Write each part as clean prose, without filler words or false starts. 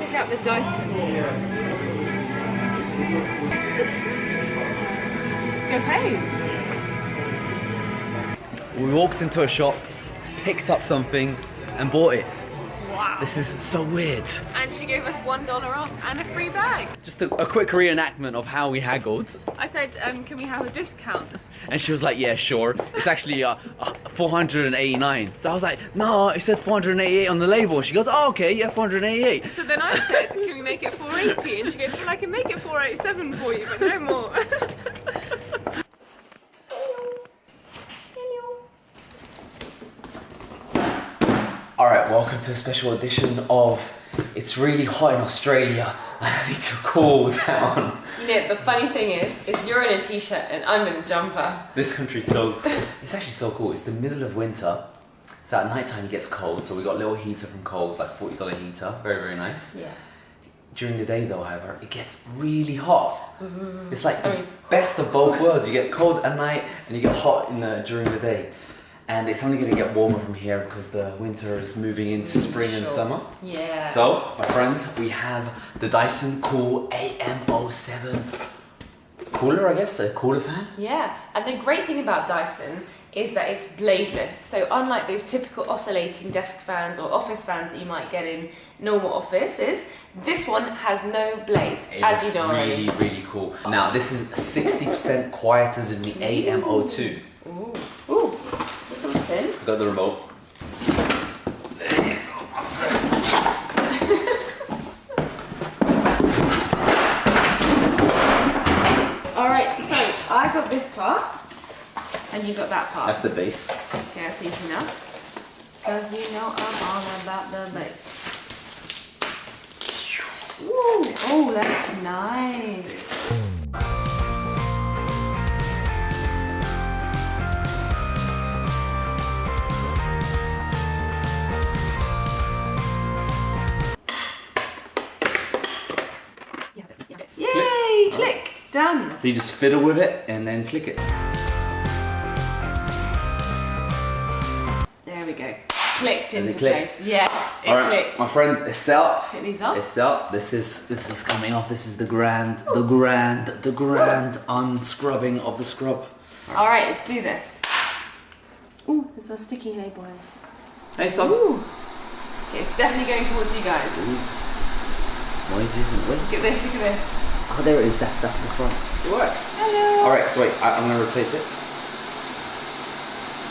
check out the Dyson. Let's go pay. We walked into a shop, picked up something, and bought it. Wow. This is so weird. And she gave us $1 off and a free bag. Just a quick reenactment of how we haggled. I said, can we have a discount? And she was like, yeah, sure. It's actually 489. So I was like, no, it said 488 on the label. She goes, oh, okay, yeah, 488. So then I said, can we make it 480? And she goes, well, I can make it 487 for you, but no more. Alright, welcome to a special edition of It's Really Hot in Australia. I need to cool down. You know, the funny thing is you're in a t-shirt and I'm in a jumper. This country's so... It's actually so cool. It's the middle of winter. So at night time it gets cold. So we got a little heater from Coles, like $40 heater. Very, very nice. Yeah. During the day though, however, it gets really hot. It's like the best of both worlds. You get cold at night and you get hot during the day. And it's only going to get warmer from here because the winter is moving into spring and summer. Yeah. So, my friends, we have the Dyson Cool AM07 cooler, I guess, a cooler fan. Yeah, and the great thing about Dyson is that it's bladeless. So unlike those typical oscillating desk fans or office fans that you might get in normal offices, this one has no blades, as you know already. It's really, really cool. Now, this is 60% quieter than the AM02. Ooh. Ooh. This one's thin. I got the remote. There you go, my friends. Alright, so I got this part and you got that part. That's the base. Okay, that's easy enough. Because you know I'm all about the base. Ooh, oh, that looks nice. Yay! Click! Done! So you just fiddle with it and then click it. There we go. Clicked into clicked? place. Yes, it clicked. My friends, it's set up. Take these off. It's set up. This is coming off. This is the grand unscrubbing of the scrub. Alright, let's do this. Ooh, there's a sticky label here. Hey, son. Ooh. Okay, it's definitely going towards you guys. Ooh. It's noisy, isn't it? Look at this, look at this. Oh, there it is. That's the front. It works. Hello. Alright, so wait, I'm going to rotate it.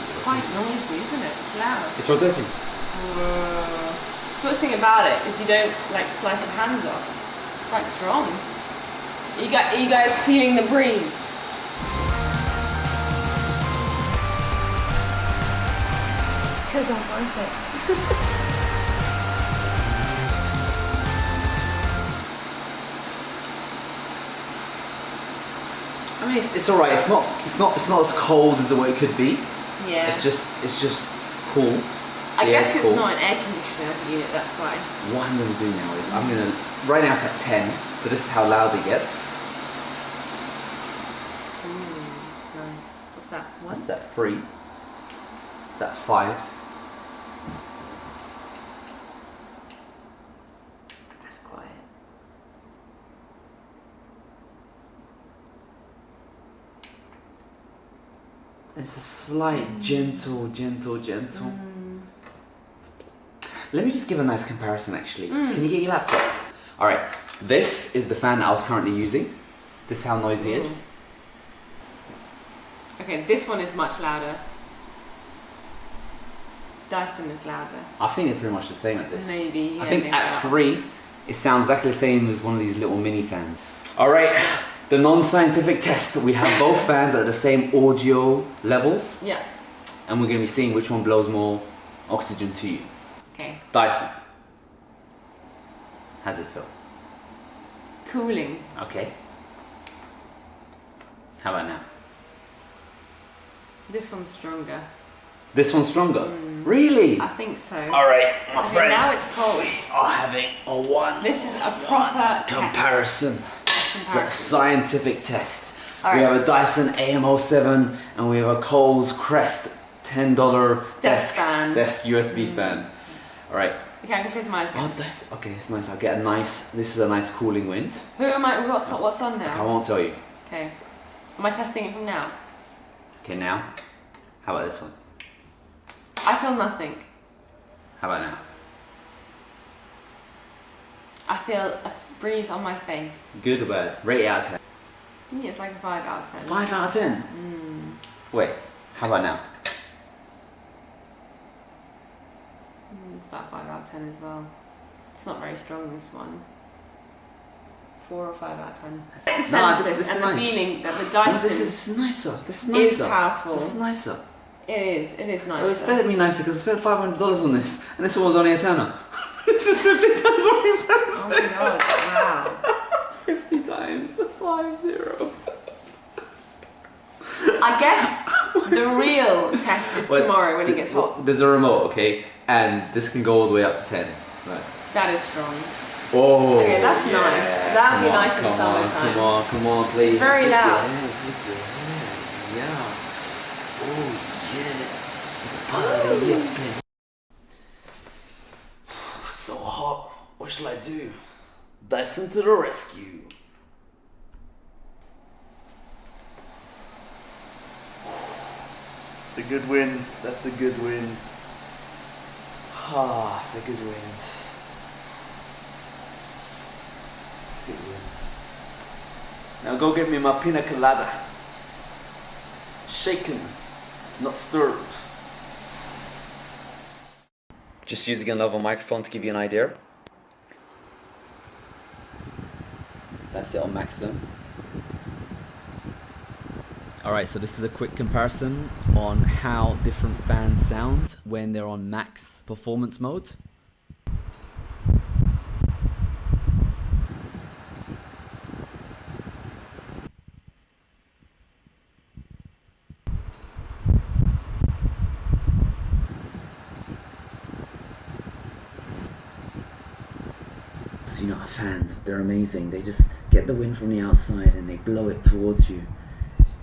It's quite noisy, isn't it? It's loud. It's rotating. The first thing about it is you don't like slice your hands off. It's quite strong. Are you guys feeling the breeze? Because I'm worth it. I mean, it's alright. It's not as cold as the way it could be. Yeah. It's just cool. I guess it's not an air conditioner unit, that's why. What I'm going to do now is right now it's at 10, so this is how loud it gets. Ooh, that's nice. What's that? One? That's at 3. It's at 5. That's quiet. It's a slight gentle. Let me just give a nice comparison actually. Can you get your laptop? Alright, this is the fan I was currently using. This is how noisy it is. Okay, this one is much louder. Dyson is louder. I think they're pretty much the same at this. Maybe, yeah, I think maybe at 3, it sounds exactly the same as one of these little mini fans. Alright, the non-scientific test. We have both fans at the same audio levels. Yeah. And we're going to be seeing which one blows more oxygen to you. Okay. Dyson. How's it feel? Cooling. Okay. How about now? This one's stronger. This one's stronger? Really? I think so. Alright, my friends. Now it's cold. We are having a one. This is a proper comparison. It's a scientific test. All we right. have a Dyson AM07 and we have a Coles Crest $10 desk fan. Desk USB fan. Alright, Okay, I can close my eyes again. Oh, that's okay. It's nice. I'll get a nice. This is a nice cooling wind. Who am I? What's on now? Okay, I won't tell you. Okay. Am I testing it from now? Okay, now. How about this one? I feel nothing. How about now? I feel a breeze on my face. Good or bad? Rate it out of 10. I think it's like a 5 out of 10. 5 out of 10? Wait, how about now? It's about 5 out of 10 as well. It's not very strong, this one. 4 or 5 out of 10. The No, this census is and nice. the feeling that the Dyson This is nicer. This is nicer. is powerful. This is nicer. It is nicer. Oh, it's better to be nicer because I spent $500 on this, and this one was only a tenner. This is 50 times more expensive. Oh my god, wow. 50 times 50. I guess the real test is tomorrow when it gets hot. There's a remote, okay, and this can go all the way up to 10. Right. That is strong. Oh, okay, that's nice. That would be nice in the summertime. Come on, please. It's very loud. Yeah. Oh, yeah. It's a party, yeah. So hot. What shall I do? Dyson to the rescue. It's a good wind. That's a good wind. Ah, it's a good wind. It's a good wind. Now go get me my pina colada. Shaken, not stirred. Just using another microphone to give you an idea. That's it on maximum. Alright, so this is a quick comparison on how different fans sound when they're on max performance mode. So you know, fans, they're amazing. They just get the wind from the outside and they blow it towards you.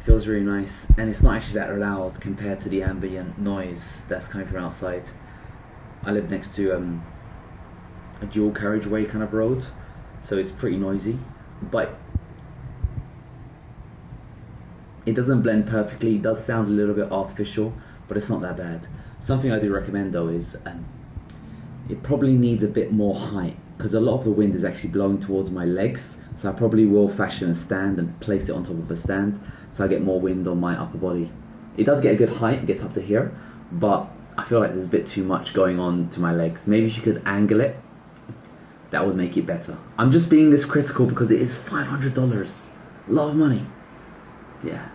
Feels really nice, and it's not actually that loud compared to the ambient noise that's coming from outside. I live next to a dual carriageway kind of road, so it's pretty noisy, but it doesn't blend perfectly. It does sound a little bit artificial, but it's not that bad. Something I do recommend though is it probably needs a bit more height, because a lot of the wind is actually blowing towards my legs, so I probably will fashion a stand and place it on top of a stand so I get more wind on my upper body. It does get a good height, it gets up to here, but I feel like there's a bit too much going on to my legs. Maybe if you could angle it, that would make it better. I'm just being this critical because it is $500. A lot of money. Yeah.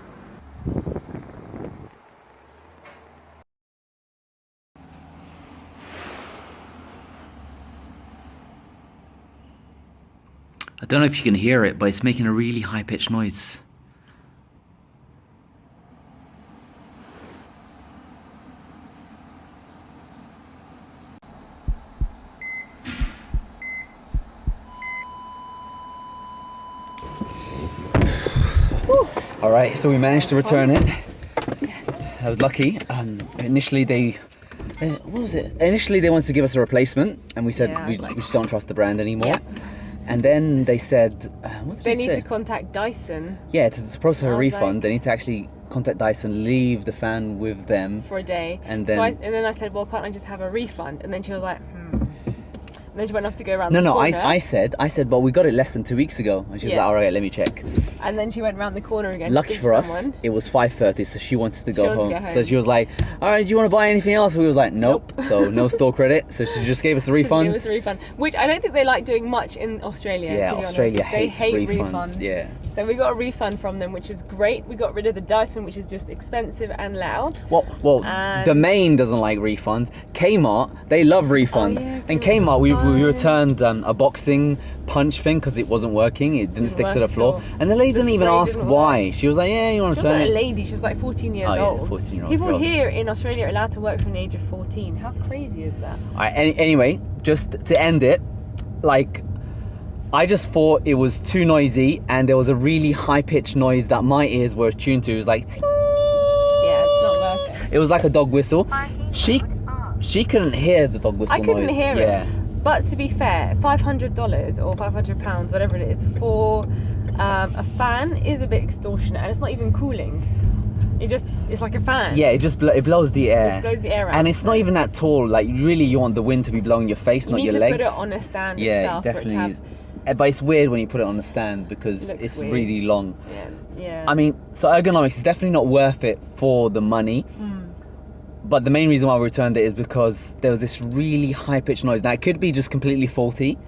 I don't know if you can hear it, but it's making a really high-pitched noise. Alright, so we managed to return it. Yes. I was lucky. Initially what was it? Initially they wanted to give us a replacement, and we said we just don't trust the brand anymore. Yeah. And then they said, what did they say? need to contact Dyson. Yeah, to process a refund, they need to actually contact Dyson, leave the fan with them for a day. And then, and then I said, well, can't I just have a refund? And then she was like, And then she went off to go around the corner. No, I said, but we got it less than 2 weeks ago. And she was like, all right, let me check. And then she went around the corner again. Lucky for us, it was 5:30, so she wanted to go home. So she was like, all right, do you want to buy anything else? We was like, nope. So no store credit. So she just gave us a refund. She gave us a refund, which I don't think they like doing much in Australia. Yeah, to be Australia honest. They hate refunds. Yeah. So we got a refund from them, which is great. We got rid of the Dyson, which is just expensive and loud. Well, the main doesn't like refunds. Kmart, they love refunds. And Kmart, we returned a boxing punch thing because it wasn't working. It didn't stick to the floor. And the lady didn't even ask why. She was like, yeah, you want to return it? She wasn't a lady. She was like 14 years old. 14-year-old People girls. here in Australia are allowed to work from the age of 14. How crazy is that? All right, anyway, just to end it, like, I just thought it was too noisy, and there was a really high-pitched noise that my ears were tuned to. It was like, ting. Yeah, it's not worth it. It was like a dog whistle. She She couldn't hear the dog whistle I couldn't noise. hear Yeah. it. But to be fair, $500 or £500, whatever it is, for a fan is a bit extortionate, and it's not even cooling. It's like a fan. Yeah, it just it blows the air. It just blows the air out. And it's not even that tall. Like really, you want the wind to be blowing your face, not your legs. You need to put it on a stand yeah, itself definitely. for it to have... But it's weird when you put it on the stand because it's weird. really long. Yeah. I mean, so ergonomics is definitely not worth it for the money. But the main reason why we returned it is because there was this really high-pitched noise. Now, it could be just completely faulty.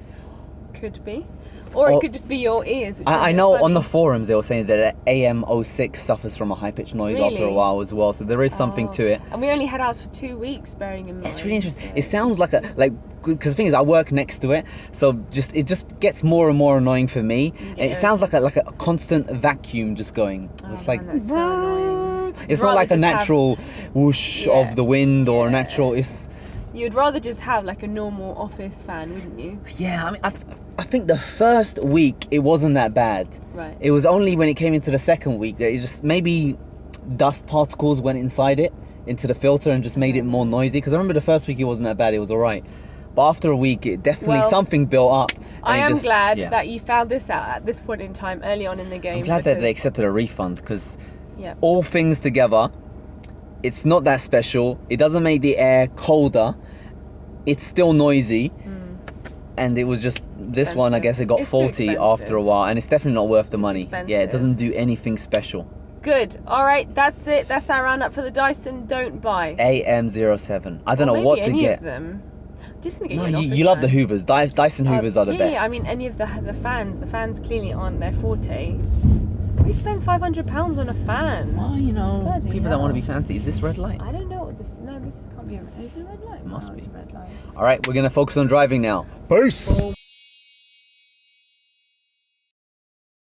Could be. Or it could just be your ears. Which I know on the forums they were saying that AM06 suffers from a high-pitched noise after a while as well. So there is something to it. And we only had ours for 2 weeks, bearing in mind. It's really interesting. It sounds like because the thing is, I work next to it, so it just gets more and more annoying for me. And it sounds like a constant vacuum just going. It's like that's so annoying. It's not like a natural whoosh of the wind or a natural. You'd rather just have like a normal office fan, wouldn't you? Yeah, I mean, I think the first week it wasn't that bad. Right. It was only when it came into the second week that it just maybe dust particles went inside it, into the filter, and just made it more noisy. Because I remember the first week it wasn't that bad, it was alright. But after a week, it definitely something built up. I am glad that you found this out at this point in time, early on in the game. I'm glad that they accepted a refund because all things together, it's not that special. It doesn't make the air colder. It's still noisy. And it was just this one, I guess it got faulty after a while, and it's definitely not worth the money. Yeah, it doesn't do anything special. Good. All right, that's it. That's our roundup for the Dyson Don't Buy. AM07. I don't know what to get. Of them. I'm just gonna get you love the Hoovers. Dyson Hoovers are the best. Yeah, I mean any of the fans. The fans clearly aren't their forte. Who spends £500 on a fan? Well, you know, people that want to be fancy. Is this red light? I don't know what this. No, this can't be a. Is it a red light? It must be. It's a red light. All right, we're gonna focus on driving now. Peace.